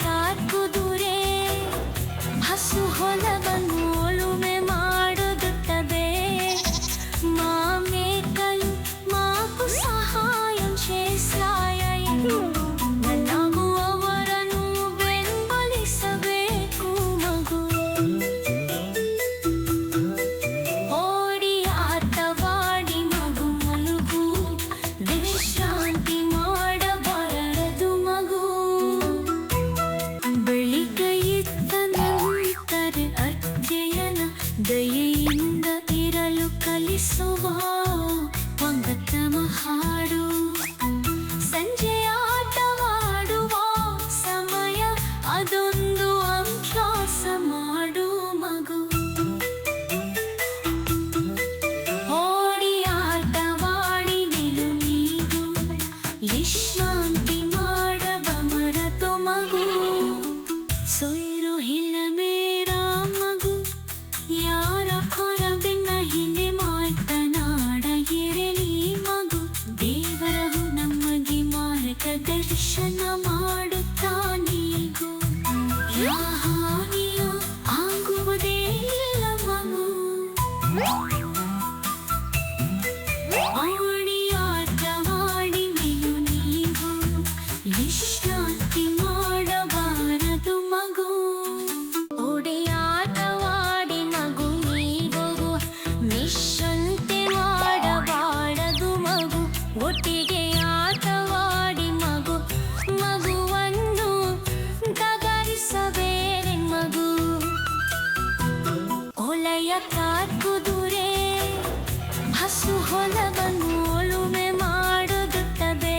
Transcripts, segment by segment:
ಕಾಕುದುರೆ ಹಸು ಹೊಲವನ್ನು ಉಳುಮೆ ಮಾಡುತ್ತದೆ. ಮಾಮೇಕಲು ಮಾಕು ಸಹಾಯಂ చేశాయను. ನನಗೂ ಅವರನ್ನು ಬೆಂಬಲಿಸಬೇಕು ಮಗು. ಓಡಿ ಆಟವಾಡಿ ಮಗು ಮಲಗು, ವಿಶ್ರಾಂತಿ ಮಾಡಬಾರದು ಮಗು. ಬೆಳಿಗ್ಗೆ ಇದ್ದ ನಂತರ ಅಧ್ಯಯನ ದಯೆಯಿಂದ ಇರಲು ಕಲಿಸುವ ಒಂಗತಮ ಹಾಡು. ಸಂಜೆ ಆಟವಾಡುವ ಸಮಯ ಅದೊಂದು ಅಭ್ಯಾಸ ಮಾಡು ಮಗು. ಓಡಿ ಆಟವಾಡಿ ನಿಲು ನೀನು, ವಿಶ್ರಾಂತಿ ಮಾಡಬಾರದು ಮಗು. ಸೊಯ್ರು ಹಿಲ ಮೇರ ಮಗು, ಯಾರ ಹೊರಬಿನ ಹಿಂದೆ ಮಾತನಾಡಗಿರಲಿ ಮಗು. ದೇವರವು ನಮಗೆ ಮಾರ್ಗದರ್ಶನ ಮಾಡುತ್ತಾನೀಗೂ. ಹಾನಿಯು ಆಗುವುದೇ ಇಲ್ಲ ಮಗು. ಓಡಿ ಆಟವಾಡಿ ನಿಲು ನೀವು, ವಿಶ್ರಾಂತಿ ಮಾಡಬಾರದು ಮಗು. ಓಡಿ ಆಟವಾಡಿ ಮಗು ನೀವು, ವಿಶ್ರಾಂತಿ ಮಾಡಬಾರದು ಮಗು. ಒಟ್ಟಿಗೆ ಆಟವಾಡಿ ಮಗು, ಮಗುವನ್ನು ಗದರಿಸಬೇರೆ ಮಗು. ಹೊಲೆಯ ಕಾಕುದುರೆ ಹಸು ಹೊಲವನ್ನು ಉಳುಮೆ ಮಾಡುತ್ತದೆ.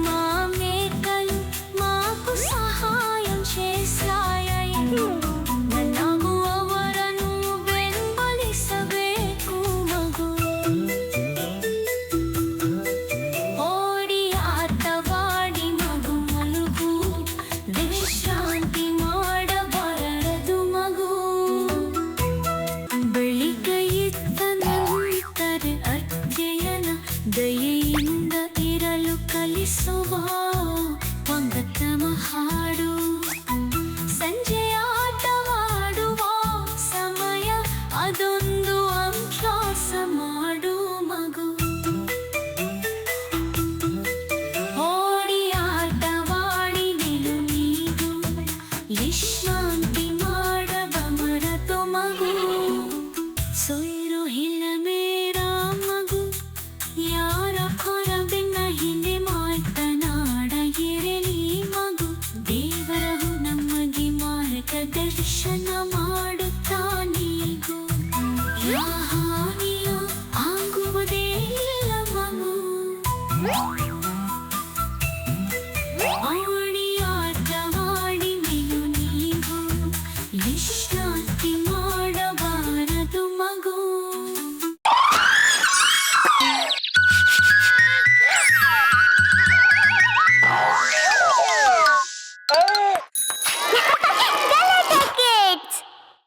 ಮಾಮೇಕಲು ಮಾಕು ಸಹಾಯಂ చేశాయను. ನನಗೂ ಅವರನ್ನು ಬೆಂಬಲಿಸಬೇಕು ಮಗು. ಓಡಿ ಆಟವಾಡಿ ಮಗು ಮಲಗು, ವಿಶ್ರಾಂತಿ ಮಾಡಬಾರದು ಮಗು. ಬೆಳಿಗ್ಗೆ ಇದ್ದ ನಂತರ ಅಧ್ಯಯನ ದಯೆಯಿಂದ ಇರಲು ಕಲಿಸುವ